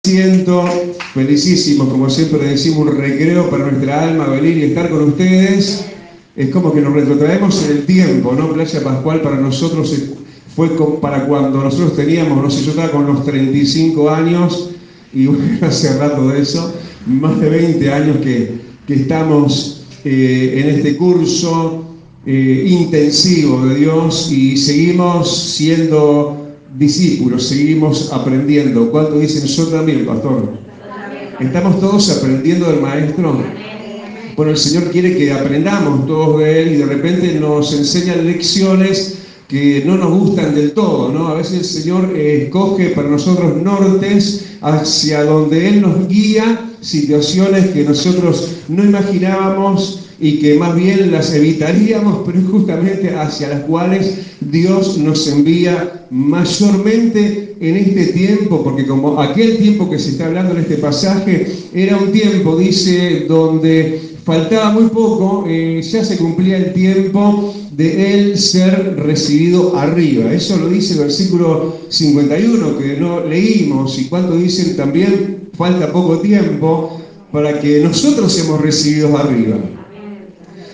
Siento felicísimo, como siempre decimos, un recreo para nuestra alma, venir y estar con ustedes. Es como que nos retrotraemos en el tiempo, ¿no? Playa Pascual para nosotros fue para cuando nosotros teníamos, no sé, yo estaba con los 35 años y bueno, hace rato de eso, más de 20 años que estamos en este curso intensivo de Dios y seguimos siendo discípulos, seguimos aprendiendo. ¿Cuánto dicen? Yo también, pastor. ¿Estamos todos aprendiendo del Maestro? Bueno, el Señor quiere que aprendamos todos de Él y de repente nos enseña lecciones que no nos gustan del todo, ¿no? A veces el Señor escoge para nosotros nortes hacia donde Él nos guía, situaciones que nosotros no imaginábamos y que más bien las evitaríamos, pero es justamente hacia las cuales Dios nos envía mayormente en este tiempo, porque como aquel tiempo que se está hablando en este pasaje era un tiempo, dice, donde faltaba muy poco, ya se cumplía el tiempo de Él ser recibido arriba. Eso lo dice el versículo 51 que no leímos, y cuánto dicen también falta poco tiempo para que nosotros seamos recibidos arriba.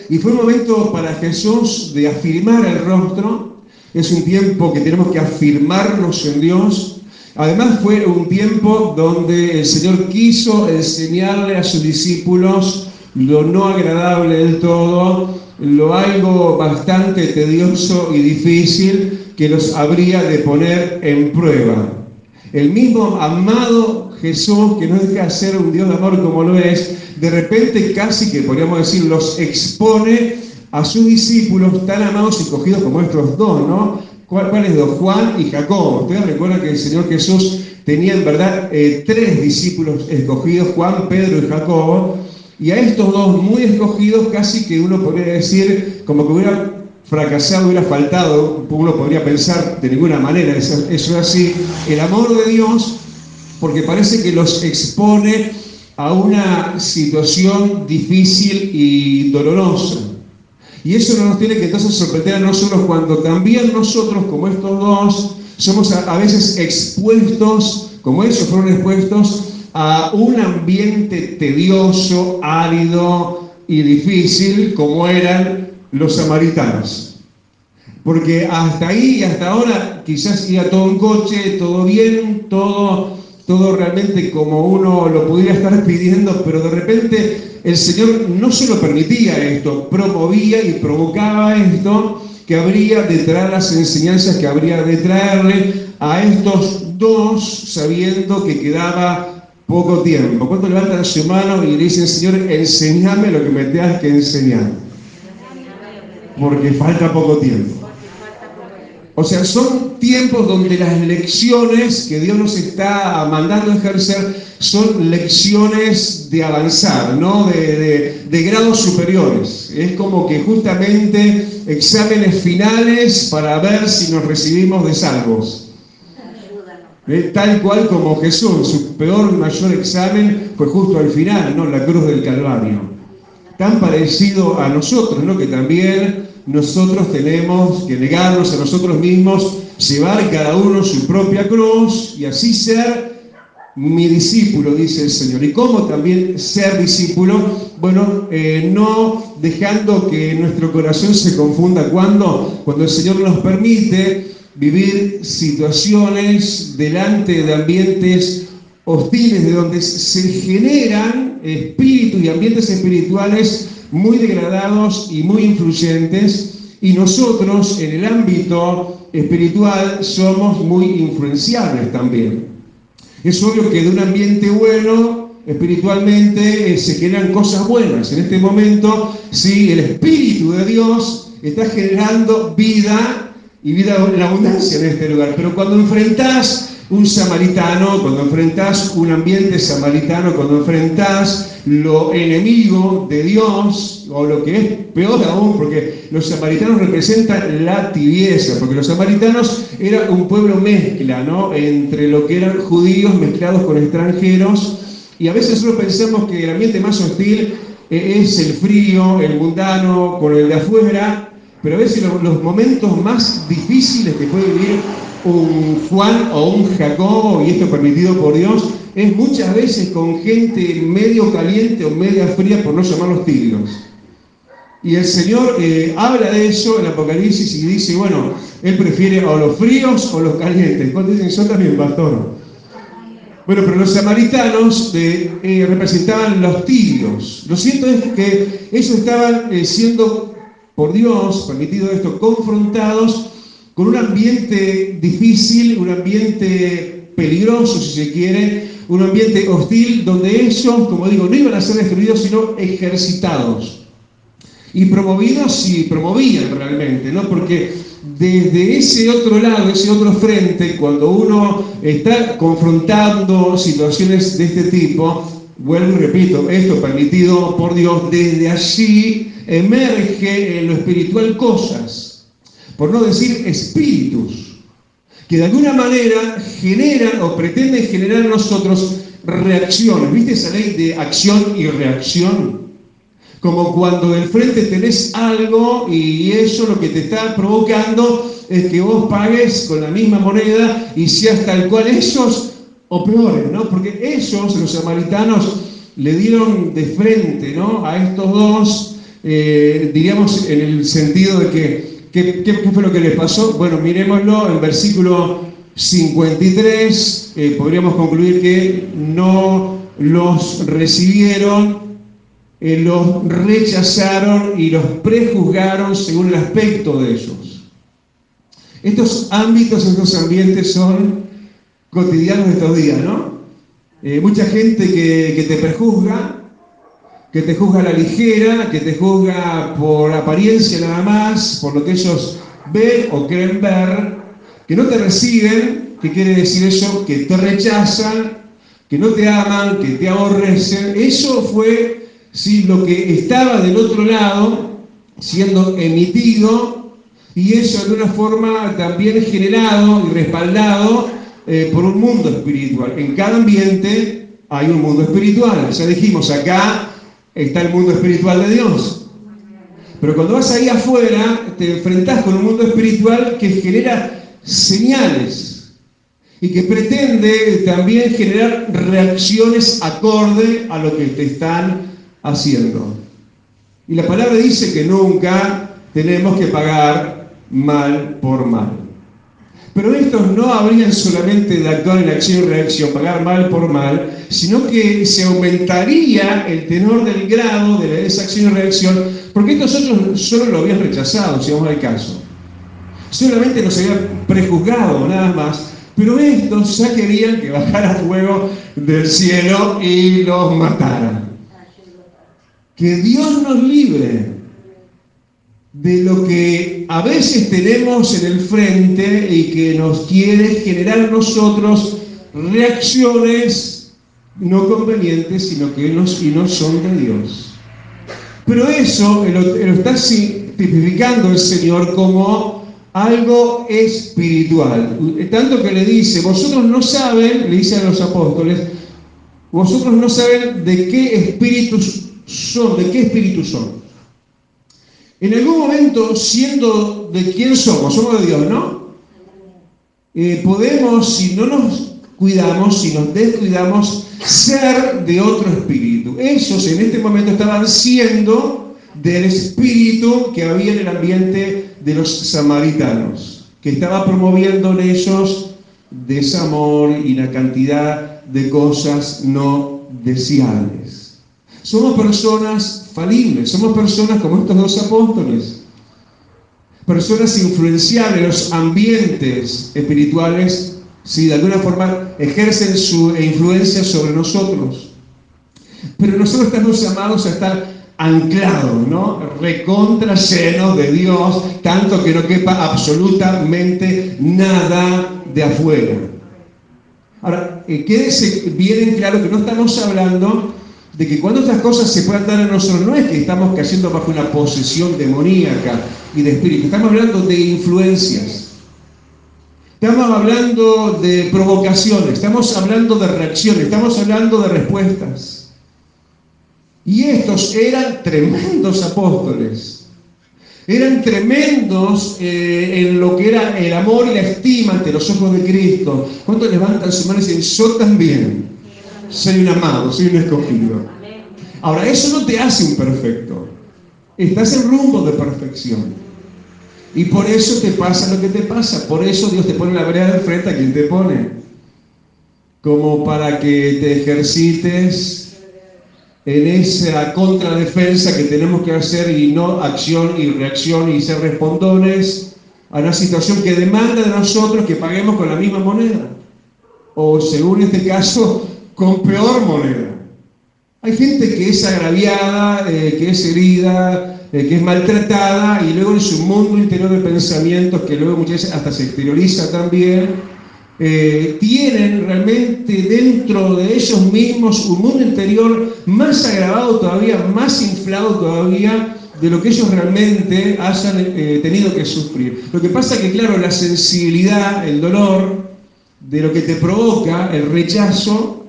Y fue un momento para Jesús de afirmar el rostro. Es un tiempo que tenemos que afirmarnos en Dios. Además fue un tiempo donde el Señor quiso enseñarle a sus discípulos lo no agradable del todo, lo algo bastante tedioso y difícil que los habría de poner en prueba. El mismo amado Jesús, que no deja de ser un Dios de amor como lo es, de repente casi que podríamos decir los expone a sus discípulos tan amados y escogidos como estos dos, ¿no? ¿Cuáles dos? Juan y Jacobo. Ustedes recuerdan que el Señor Jesús tenía en verdad tres discípulos escogidos, Juan, Pedro y Jacobo, y a estos dos muy escogidos casi que uno podría decir como que hubiera fracasado, hubiera faltado, uno podría pensar de ninguna manera, eso es así, el amor de Dios, porque parece que los expone a una situación difícil y dolorosa. Y eso no nos tiene que entonces sorprender a nosotros cuando también nosotros, como estos dos, somos a veces expuestos, como ellos fueron expuestos, a un ambiente tedioso, árido y difícil, como eran los samaritanos. Porque hasta ahí y hasta ahora quizás iba todo en coche, todo bien, todo realmente como uno lo pudiera estar pidiendo, pero de repente el Señor no solo permitía esto, promovía y provocaba esto, que habría de traer las enseñanzas que habría de traerle a estos dos, sabiendo que quedaba poco tiempo. ¿Cuánto levantan su mano y le dicen, Señor, enséñame lo que me tengas que enseñar? Porque falta poco tiempo. O sea, son tiempos donde las lecciones que Dios nos está mandando a ejercer son lecciones de avanzar, ¿no? De grados superiores. Es como que justamente exámenes finales para ver si nos recibimos de salvos. Tal cual como Jesús, su peor, mayor examen fue justo al final, ¿no? La cruz del Calvario. Tan parecido a nosotros, ¿no? Que también nosotros tenemos que negarnos a nosotros mismos, llevar cada uno su propia cruz y así ser mi discípulo, dice el Señor. ¿Y cómo también ser discípulo? Bueno, no dejando que nuestro corazón se confunda cuando el Señor nos permite vivir situaciones delante de ambientes hostiles, de donde se generan espíritus y ambientes espirituales muy degradados y muy influyentes, y nosotros en el ámbito espiritual somos muy influenciables también. Es obvio que de un ambiente bueno, espiritualmente, se generan cosas buenas. En este momento, sí, el Espíritu de Dios está generando vida y vida en abundancia en este lugar. Pero cuando enfrentás un samaritano, cuando enfrentás un ambiente samaritano, cuando enfrentás lo enemigo de Dios, o lo que es peor aún, porque los samaritanos representan la tibieza, porque los samaritanos eran un pueblo mezcla, ¿no? Entre lo que eran judíos mezclados con extranjeros, y a veces nosotros pensamos que el ambiente más hostil es el frío, el mundano, con el de afuera, pero a veces los momentos más difíciles que puede vivir un Juan o un Jacobo, y esto permitido por Dios, es muchas veces con gente medio caliente o media fría, por no llamarlos tibios. Y el Señor habla de eso en Apocalipsis y dice, bueno, Él prefiere o los fríos o los calientes. ¿Cuántos dicen yo también, pastor? Bueno, pero los samaritanos representaban los tibios. Lo cierto es que ellos estaban siendo, por Dios, permitido esto, confrontados con un ambiente difícil, un ambiente peligroso, si se quiere, un ambiente hostil, donde ellos, como digo, no iban a ser destruidos, sino ejercitados. Y promovidos y promovían realmente, ¿no? Porque desde ese otro lado, ese otro frente, cuando uno está confrontando situaciones de este tipo, vuelvo y repito, esto permitido por Dios, desde allí emerge en lo espiritual cosas, por no decir espíritus, que de alguna manera generan o pretenden generar en nosotros reacciones. ¿Viste esa ley de acción y reacción? Como cuando del frente tenés algo y eso lo que te está provocando es que vos pagues con la misma moneda y seas tal cual ellos o peores, ¿no? Porque ellos, los samaritanos, le dieron de frente, ¿no?, a estos dos, diríamos en el sentido de que, ¿qué fue lo que les pasó? Bueno, miremoslo en versículo 53, podríamos concluir que no los recibieron, los rechazaron y los prejuzgaron según el aspecto de ellos. Estos ámbitos, estos ambientes son cotidianos de estos días, ¿no? Mucha gente que te prejuzga, que te juzga a la ligera, que te juzga por apariencia nada más, por lo que ellos ven o creen ver, que no te reciben, ¿qué quiere decir eso? Que te rechazan, que no te aman, que te aborrecen. Eso fue, sí, lo que estaba del otro lado siendo emitido, y eso de alguna forma también generado y respaldado por un mundo espiritual. En cada ambiente hay un mundo espiritual. Ya dijimos, acá está el mundo espiritual de Dios. Pero cuando vas ahí afuera, te enfrentás con un mundo espiritual que genera señales y que pretende también generar reacciones acorde a lo que te están haciendo. Y la palabra dice que nunca tenemos que pagar mal por mal. Pero estos no habrían solamente de actuar en acción y reacción, pagar mal por mal, sino que se aumentaría el tenor del grado de esa acción y reacción, porque estos otros solo lo habían rechazado, si vamos al caso. Solamente nos habían prejuzgado, nada más, pero estos ya querían que bajara fuego del cielo y los matara. Que Dios nos libre de lo que a veces tenemos en el frente y que nos quiere generar en nosotros reacciones no convenientes, sino que no son de Dios. Pero eso lo está tipificando el Señor como algo espiritual. Tanto que le dice, vosotros no saben, le dice a los apóstoles, vosotros no saben de qué espíritus son. En algún momento, siendo de quién somos de Dios, ¿no? Podemos, si no nos cuidamos, si nos descuidamos, ser de otro espíritu. Ellos en este momento estaban siendo del espíritu que había en el ambiente de los samaritanos, que estaba promoviendo en ellos desamor y una cantidad de cosas no deseables. Somos personas falibles, somos personas como estos dos apóstoles, personas influenciables. Los ambientes espirituales, si de alguna forma ejercen su influencia sobre nosotros, pero nosotros estamos llamados a estar anclados, ¿no? Recontra llenos de Dios, tanto que no quepa absolutamente nada de afuera. Ahora, quédese bien en claro que no estamos hablando de que cuando estas cosas se puedan dar en nosotros, no es que estamos cayendo bajo una posesión demoníaca y de espíritu, estamos hablando de influencias, estamos hablando de provocaciones, estamos hablando de reacciones, estamos hablando de respuestas. Y estos eran tremendos apóstoles, eran tremendos en lo que era el amor y la estima ante los ojos de Cristo. ¿Cuántos levantan su mano y dicen, yo también soy un amado, soy un escogido? Ahora, eso no te hace un perfecto. Estás en rumbo de perfección. Y por eso te pasa lo que te pasa. Por eso Dios te pone la vereda del frente a quien te pone. Como para que te ejercites en esa contradefensa que tenemos que hacer y no acción y reacción y ser respondones a una situación que demanda de nosotros que paguemos con la misma moneda. O según este caso, con peor moneda. Hay gente que es agraviada, que es herida, que es maltratada y luego en su mundo interior de pensamientos, que luego muchas veces hasta se exterioriza también, tienen realmente dentro de ellos mismos un mundo interior más agravado todavía, más inflado todavía de lo que ellos realmente hayan tenido que sufrir. Lo que pasa es que, claro, la sensibilidad, el dolor de lo que te provoca, el rechazo,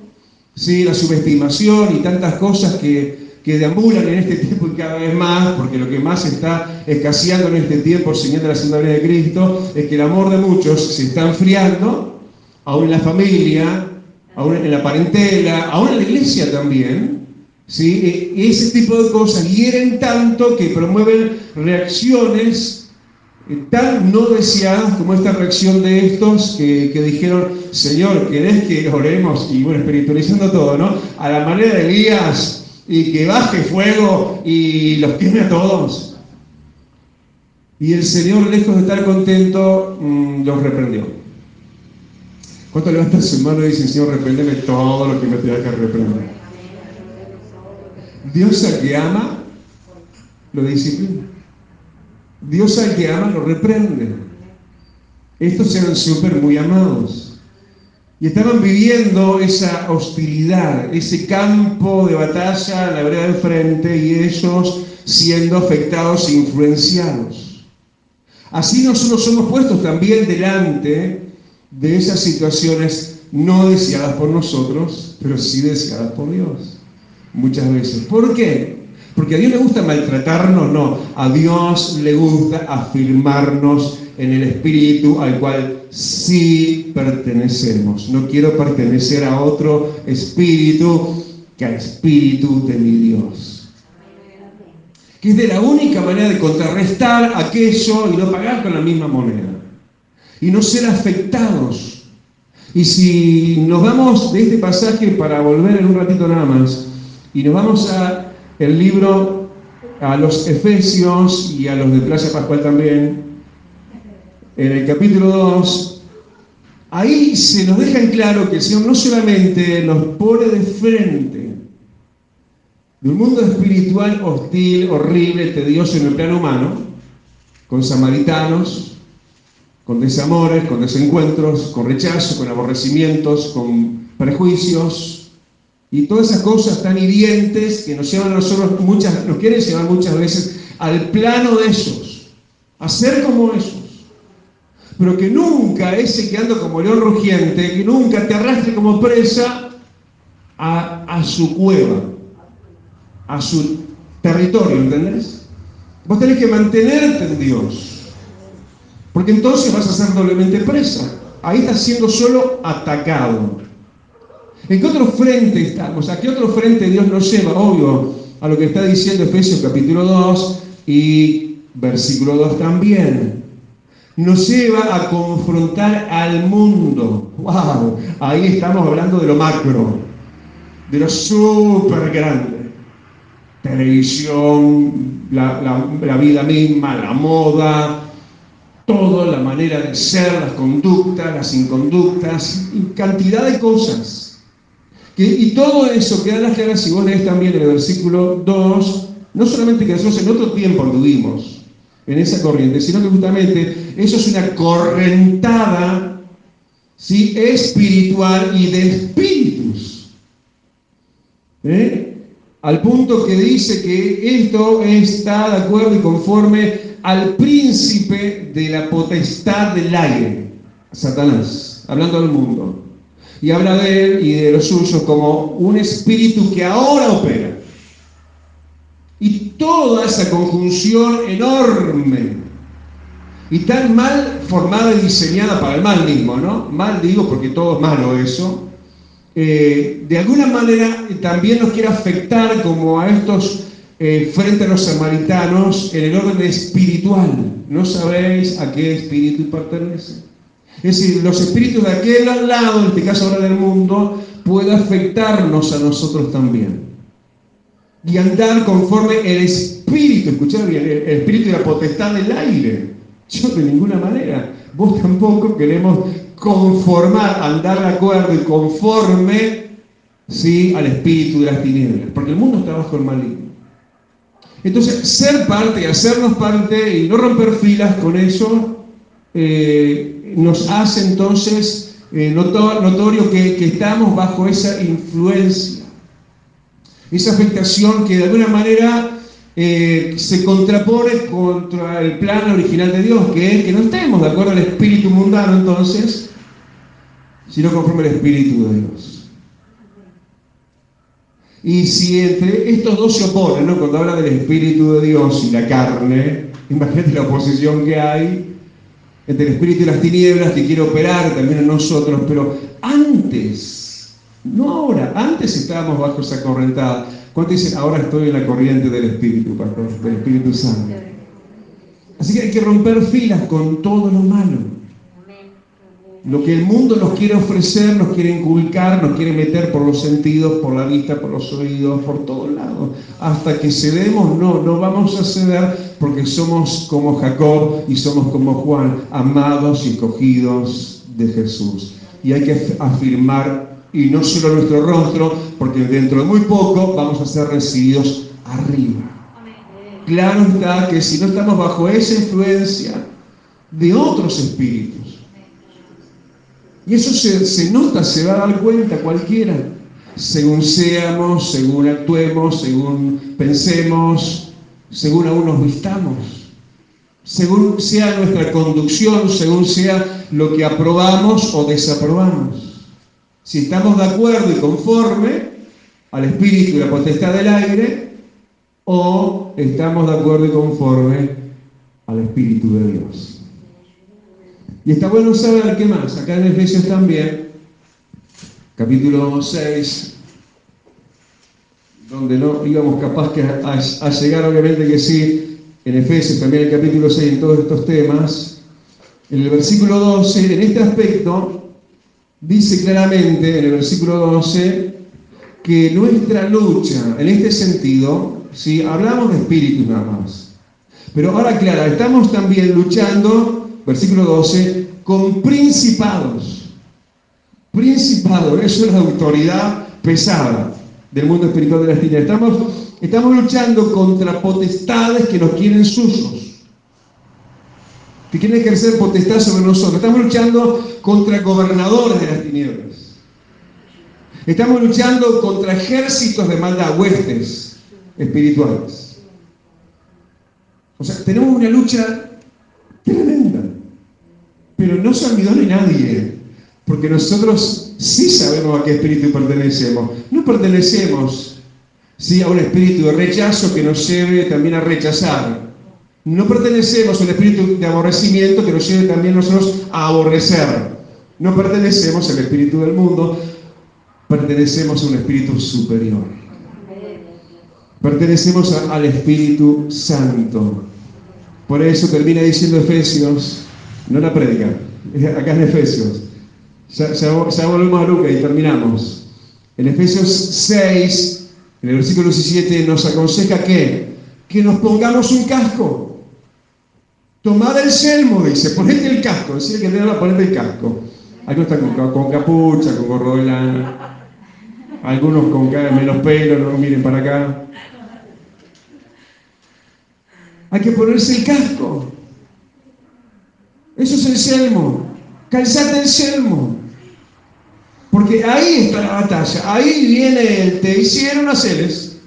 ¿sí?, la subestimación y tantas cosas que deambulan en este tiempo y cada vez más, porque lo que más está escaseando en este tiempo, señal de la segunda venida de Cristo, es que el amor de muchos se está enfriando, aún en la familia, aún en la parentela, aún en la iglesia también, ¿sí? Ese tipo de cosas hieren tanto que promueven reacciones tan no deseadas como esta reacción de estos que dijeron, Señor, ¿querés que oremos? Y bueno, espiritualizando todo, ¿no? A la manera de Elías, y que baje fuego y los queme a todos. Y el Señor, lejos de estar contento, los reprendió. ¿Cuántos levantan su mano y dicen, Señor, repréndeme todo lo que me tenga que reprender? Dios al que ama, lo disciplina. Dios al que ama, lo reprende. Estos eran súper muy amados. Y estaban viviendo esa hostilidad, ese campo de batalla a la vereda del frente y ellos siendo afectados e influenciados. Así nosotros somos puestos también delante de esas situaciones no deseadas por nosotros, pero sí deseadas por Dios, muchas veces. ¿Por qué? Porque a Dios le gusta maltratarnos, no. A Dios le gusta afirmarnos en el espíritu al cual sí pertenecemos. No quiero pertenecer a otro espíritu que al espíritu de mi Dios. Que es de la única manera de contrarrestar aquello y no pagar con la misma moneda. Y no ser afectados. Y si nos vamos de este pasaje para volver en un ratito nada más, y nos vamos a el libro, a los Efesios y a los de Playa Pascual también, en el capítulo 2, ahí se nos deja en claro que el Señor no solamente nos pone de frente de un mundo espiritual hostil, horrible, tedioso en el plano humano, con samaritanos, con desamores, con desencuentros, con rechazo, con aborrecimientos, con prejuicios y todas esas cosas tan hirientes que nos llevan a nosotros nos quieren llevar muchas veces al plano de ellos, a ser como ellos. Pero que nunca ese que anda como león rugiente, que nunca te arrastre como presa a su cueva, a su territorio, ¿entendés? Vos tenés que mantenerte en Dios. Porque entonces vas a ser doblemente presa. Ahí estás siendo solo atacado. ¿En qué otro frente estamos? ¿A qué otro frente Dios nos lleva? Obvio, a lo que está diciendo Efesios capítulo 2 y versículo 2 también. Nos lleva a confrontar al mundo. ¡Wow! Ahí estamos hablando de lo macro, de lo súper grande. Televisión, la vida misma, la moda, todo, la manera de ser, las conductas, las inconductas, cantidad de cosas. Y todo eso queda en las claras si vos lees también en el versículo 2, no solamente que nosotros en otro tiempo anduvimos en esa corriente, sino que justamente eso es una correntada, ¿sí?, espiritual y de espíritus. Al punto que dice que esto está de acuerdo y conforme al príncipe de la potestad del aire, Satanás, hablando del mundo. Y habla de él y de los suyos como un espíritu que ahora opera. Y todo toda esa conjunción enorme y tan mal formada y diseñada para el mal mismo, ¿no? Mal digo porque todo es malo eso. De alguna manera también nos quiere afectar como a estos frente a los samaritanos en el orden espiritual. No sabéis a qué espíritu pertenece. Es decir, los espíritus de aquel lado, en este caso ahora del mundo, puede afectarnos a nosotros también. Y andar conforme el espíritu, escuchad bien, el espíritu de la potestad del aire. Yo de ninguna manera, vos tampoco queremos conformar, andar de acuerdo y conforme, ¿sí?, al espíritu de las tinieblas, porque el mundo está bajo el maligno. Entonces, ser parte y hacernos parte y no romper filas con eso, nos hace entonces notorio que estamos bajo esa influencia, esa afectación que de alguna manera se contrapone contra el plan original de Dios, que es que no estemos de acuerdo al espíritu mundano entonces, sino conforme al espíritu de Dios. Y si entre estos dos se oponen, ¿no?, cuando habla del espíritu de Dios y la carne, imagínate la oposición que hay entre el espíritu y las tinieblas que quiere operar también en nosotros, pero antes, no ahora, antes estábamos bajo esa correntada. ¿Cuántos dicen, ahora estoy en la corriente del Espíritu, pastor, del Espíritu Santo? Así que hay que romper filas con todo lo malo. Lo que el mundo nos quiere ofrecer, nos quiere inculcar, nos quiere meter por los sentidos, por la vista, por los oídos, por todos lados. Hasta que cedemos, no vamos a ceder porque somos como Jacob y somos como Juan, amados y escogidos de Jesús. Y hay que afirmar, y no solo nuestro rostro, porque dentro de muy poco vamos a ser recibidos arriba. Claro está que si no estamos bajo esa influencia de otros espíritus, y eso se nota, se va a dar cuenta cualquiera, según seamos, según actuemos, según pensemos, según aún nos vistamos, según sea nuestra conducción, según sea lo que aprobamos o desaprobamos. Si estamos de acuerdo y conforme al espíritu y la potestad del aire, o estamos de acuerdo y conforme al espíritu de Dios. Y está bueno saber qué más. Acá en Efesios también, capítulo 6, donde no íbamos capaz que a llegar, obviamente que sí, en Efesios también el capítulo 6, en todos estos temas, en el versículo 12, en este aspecto, dice claramente en el versículo 12 que nuestra lucha, en este sentido, ¿sí?, hablamos de espíritus nada más, pero ahora aclara, estamos también luchando, versículo 12, con principados. Principados, eso es la autoridad pesada del mundo espiritual de las tinieblas. Estamos luchando contra potestades que nos quieren sucios, que quieren ejercer potestad sobre nosotros. Estamos luchando contra gobernadores de las tinieblas. Estamos luchando contra ejércitos de maldad, huestes espirituales. O sea, tenemos una lucha tremenda. Pero no se olvidó ni nadie, porque nosotros sí sabemos a qué espíritu pertenecemos. No pertenecemos, ¿sí?, a un espíritu de rechazo que nos lleve también a rechazar. No pertenecemos a un espíritu de aborrecimiento que nos lleve también nosotros a aborrecer. No pertenecemos al espíritu del mundo, pertenecemos a un espíritu superior. Pertenecemos al Espíritu Santo. Por eso termina diciendo Efesios, no la predica, acá en Efesios. Ya volvemos a Lucas y terminamos. En Efesios 6, en el versículo 17, nos aconseja que nos pongamos un casco. Tomad el yelmo, dice, ponete el casco. Decía que le ponete el casco. Algunos están con capucha, con gorro de lana. Algunos con menos pelo, no miren para acá. Hay que ponerse el casco. Eso es el yelmo. Calzate el yelmo. Porque ahí está la batalla. Ahí viene el te hicieron, haceles.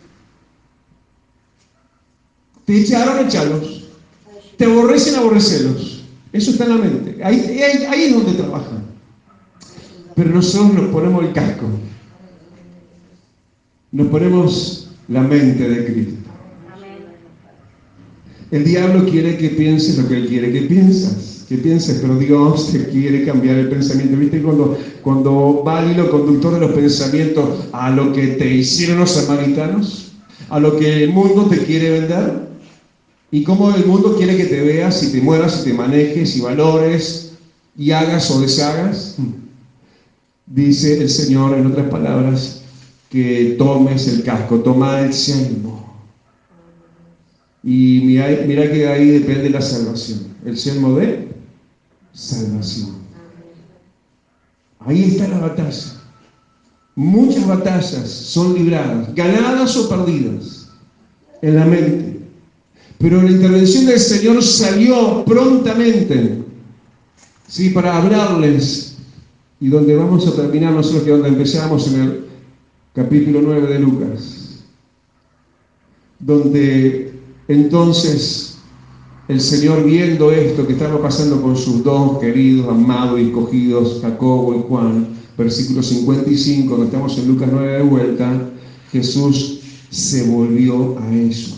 Te echaron, echalos. Te aborrecen, aborrecelos. Eso está en la mente. Ahí es donde trabaja. Pero nosotros nos ponemos el casco. Nos ponemos la mente de Cristo. El diablo quiere que pienses lo que él quiere que pienses, pero Dios te quiere cambiar el pensamiento. ¿Viste? Cuando va el hilo conductor de los pensamientos a lo que te hicieron los samaritanos, a lo que el mundo te quiere vender, y cómo el mundo quiere que te veas y te muevas y te manejes y valores y hagas o deshagas. Dice el Señor, en otras palabras, que tomes el casco, toma el yelmo. Y mira que de ahí depende la salvación. El yelmo de salvación. Ahí está la batalla. Muchas batallas son libradas, ganadas o perdidas en la mente. Pero la intervención del Señor salió prontamente, ¿sí? Para hablarles. Y donde vamos a terminar nosotros, que donde empezamos en el capítulo 9 de Lucas, donde entonces el Señor, viendo esto que estaba pasando con sus dos queridos, amados y escogidos, Jacobo y Juan, versículo 55, donde estamos en Lucas 9 de vuelta, Jesús se volvió a ellos.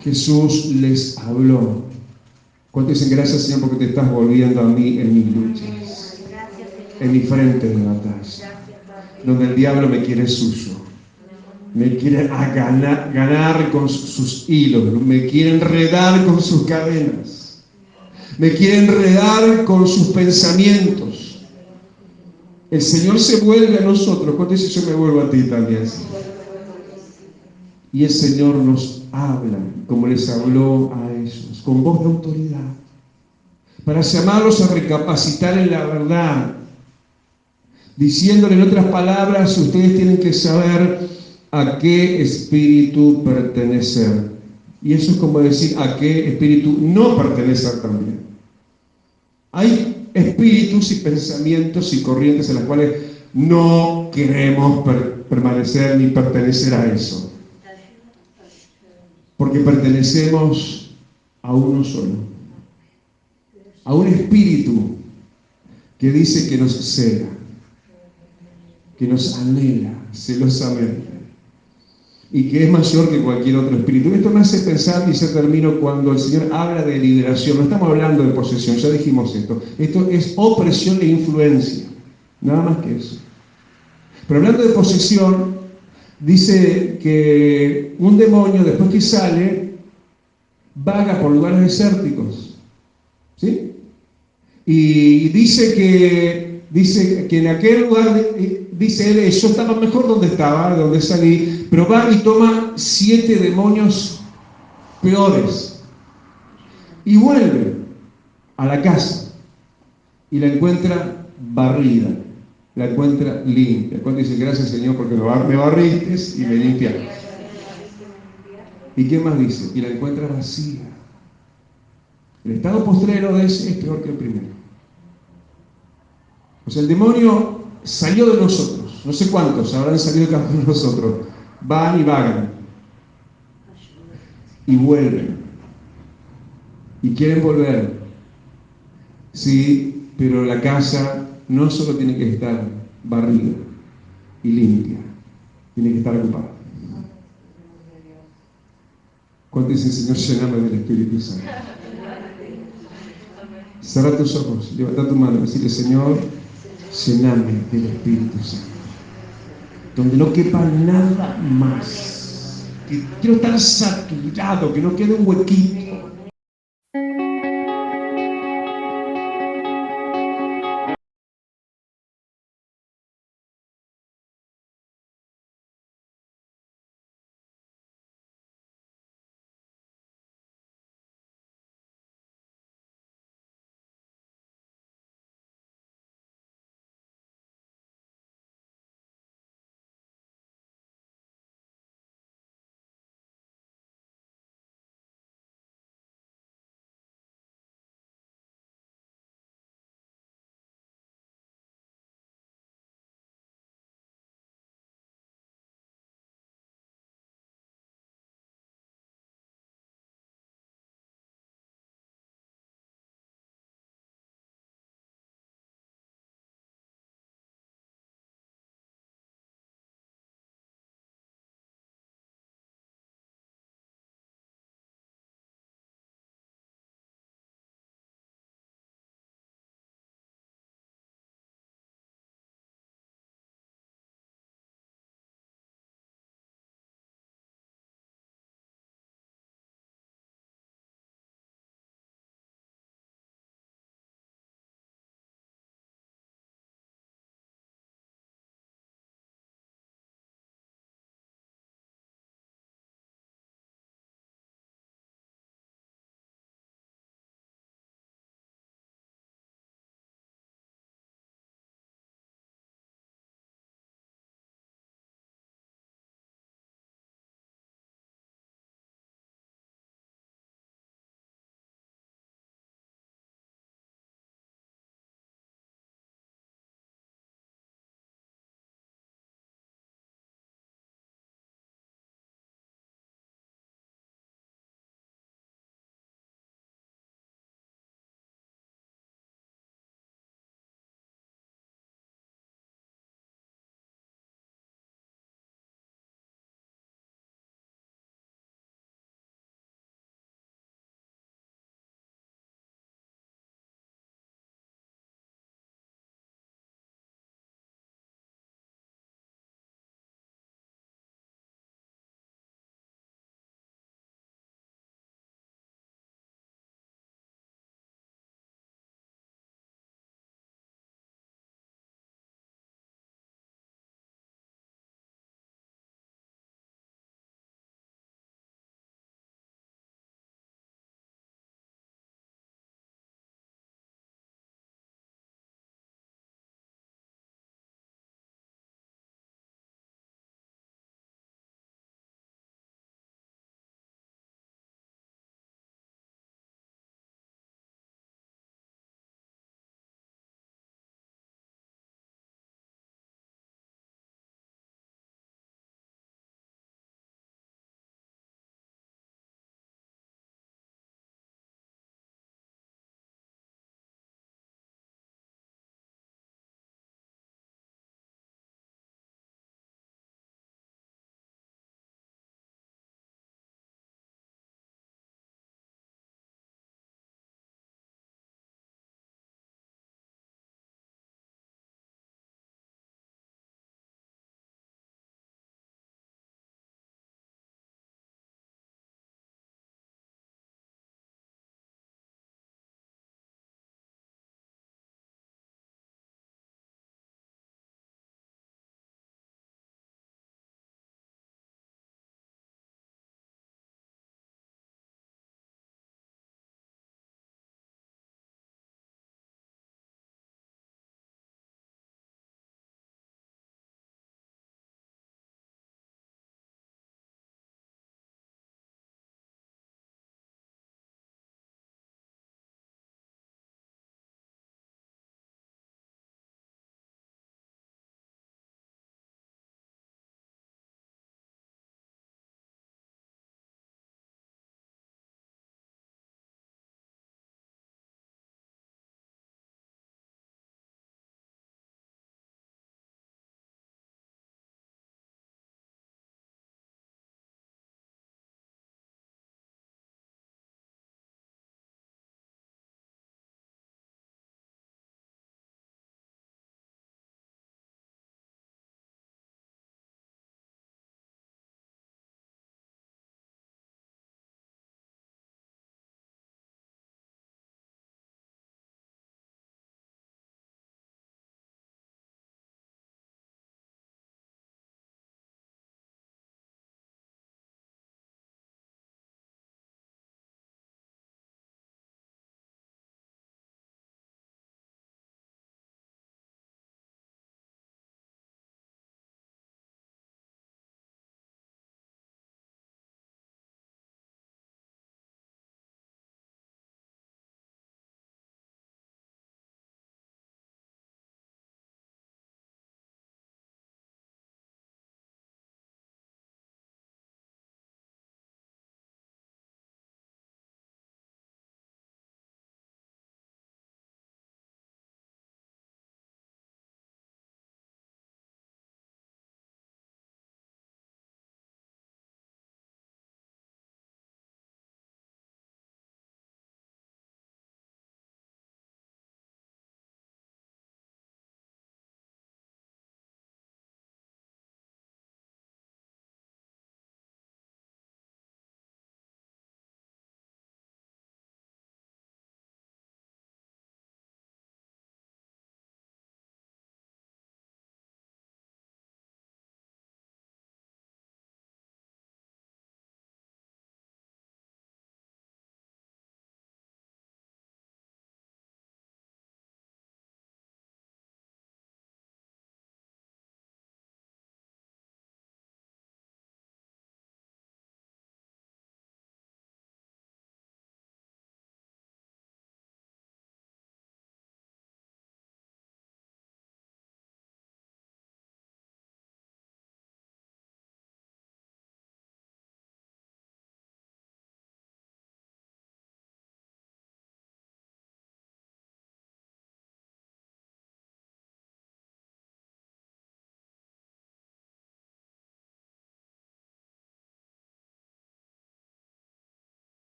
Jesús les habló. ¿Cuántos dicen gracias, Señor, porque te estás volviendo a mí en mis luchas, en mi frente de batalla, donde el diablo me quiere suyo, me quiere ganar con sus hilos, me quiere enredar con sus cadenas, me quiere enredar con sus pensamientos? El Señor se vuelve a nosotros. ¿Cuánto dice yo me vuelvo a ti también? Y el Señor nos habla, como les habló a ellos, con voz de autoridad, para llamarlos a recapacitar en la verdad, diciéndole en otras palabras, ustedes tienen que saber a qué espíritu pertenecer. Y eso es como decir a qué espíritu no pertenecer también. Hay espíritus y pensamientos y corrientes en las cuales no queremos permanecer ni pertenecer a eso, porque pertenecemos a uno solo, a un espíritu que dice que nos cega, que nos anhela celosamente y que es mayor que cualquier otro espíritu. Esto me hace pensar, y ya termino, cuando el Señor habla de liberación. No estamos hablando de posesión, ya dijimos esto. Esto es opresión e influencia, nada más que eso. Pero hablando de posesión, dice que un demonio, después que sale, vaga por lugares desérticos, ¿sí? Y dice que en aquel lugar, dice él, yo estaba mejor donde estaba, de donde salí, pero va y toma 7 demonios peores y vuelve a la casa y la encuentra barrida, la encuentra limpia. Cuando dice, gracias Señor porque me barriste y me limpiaste. ¿Y qué más dice? Y la encuentra vacía. El estado postrero de ese es peor que el primero. O sea, el demonio salió de nosotros. No sé cuántos habrán salido cada uno de nosotros. Van y vagan. Y vuelven. Y quieren volver. Sí, pero la casa no solo tiene que estar barrida y limpia. Tiene que estar ocupada. ¿Cuánto dice el Señor? Llename del Espíritu Santo. Cerra tus ojos, levanta tu mano y decirle, Señor, llename del Espíritu Santo, donde no quepa nada más. Que quiero estar saturado, que no quede un huequito.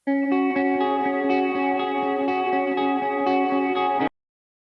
Thank you.